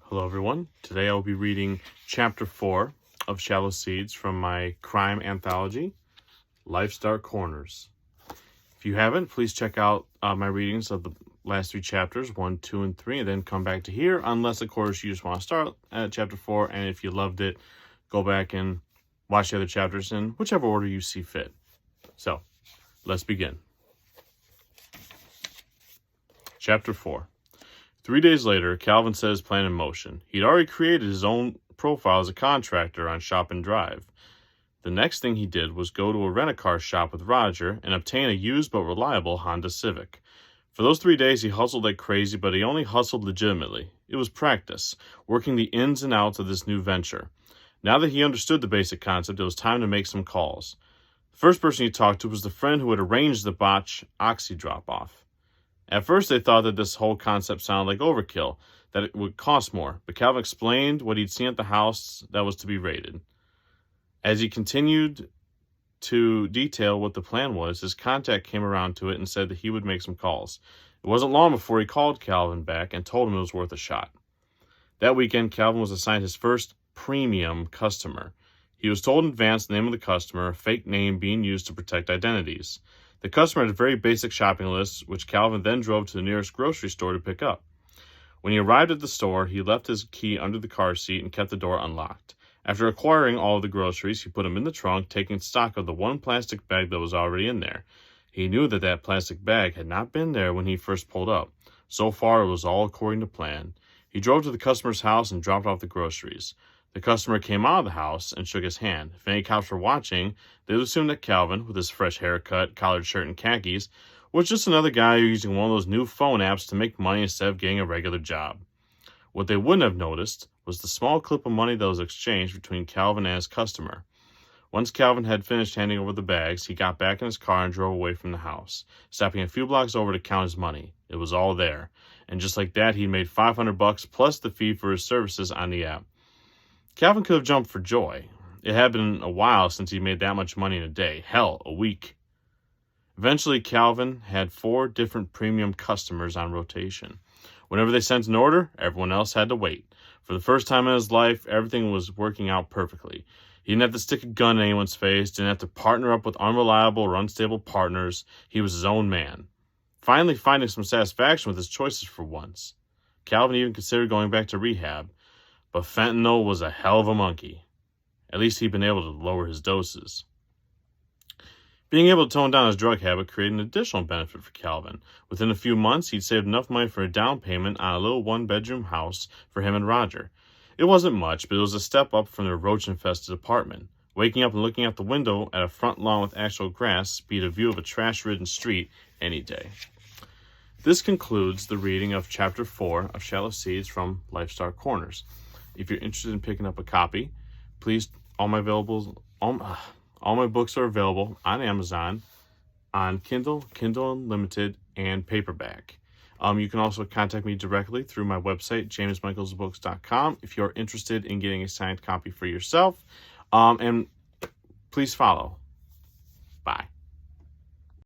Hello everyone. Today I'll be reading Chapter 4 of Shallow Seeds from my crime anthology, Life's Dark Corners. If you haven't, please check out my readings of the last 3 chapters, 1, 2, and 3, and then come back to here, unless of course you just want to start at Chapter 4, and if you loved it, go back and watch the other chapters in whichever order you see fit. So, let's begin. Chapter 4. 3 days later, Calvin set his plan in motion. He'd already created his own profile as a contractor on Shop and Drive. The next thing he did was go to a rent-a-car shop with Roger and obtain a used but reliable Honda Civic. For those 3 days, he hustled like crazy, but he only hustled legitimately. It was practice, working the ins and outs of this new venture. Now that he understood the basic concept, it was time to make some calls. The first person he talked to was the friend who had arranged the botch oxy drop-off. At first, they thought that this whole concept sounded like overkill, that it would cost more, but Calvin explained what he'd seen at the house that was to be raided. As he continued to detail what the plan was, his contact came around to it and said that he would make some calls. It wasn't long before he called Calvin back and told him it was worth a shot. That weekend, Calvin was assigned his first premium customer. He was told in advance the name of the customer, a fake name being used to protect identities. The customer had a very basic shopping list, which Calvin then drove to the nearest grocery store to pick up. When he arrived at the store, he left his key under the car seat and kept the door unlocked. After acquiring all of the groceries, he put them in the trunk, taking stock of the one plastic bag that was already in there. He knew that that plastic bag had not been there when he first pulled up. So far, it was all according to plan. He drove to the customer's house and dropped off the groceries. The customer came out of the house and shook his hand. If any cops were watching, they would assume that Calvin, with his fresh haircut, collared shirt, and khakis, was just another guy using one of those new phone apps to make money instead of getting a regular job. What they wouldn't have noticed was the small clip of money that was exchanged between Calvin and his customer. Once Calvin had finished handing over the bags, he got back in his car and drove away from the house, stopping a few blocks over to count his money. It was all there, and just like that, he made $500 plus the fee for his services on the app. Calvin could have jumped for joy. It had been a while since he made that much money in a day. Hell, a week. Eventually, Calvin had 4 different premium customers on rotation. Whenever they sent an order, everyone else had to wait. For the first time in his life, everything was working out perfectly. He didn't have to stick a gun in anyone's face, didn't have to partner up with unreliable or unstable partners. He was his own man. Finally finding some satisfaction with his choices for once. Calvin even considered going back to rehab. But fentanyl was a hell of a monkey. At least he'd been able to lower his doses. Being able to tone down his drug habit created an additional benefit for Calvin. Within a few months, he'd saved enough money for a down payment on a little 1-bedroom house for him and Roger. It wasn't much, but it was a step up from their roach-infested apartment. Waking up and looking out the window at a front lawn with actual grass beat a view of a trash-ridden street any day. This concludes the reading of Chapter 4 of Shallow Seeds from Life's Dark Corners. If you're interested in picking up a copy, please, all my books are available on Amazon, on Kindle, Kindle Unlimited, and paperback. You can also contact me directly through my website, jamesmichaelsbooks.com, if you're interested in getting a signed copy for yourself. And please follow.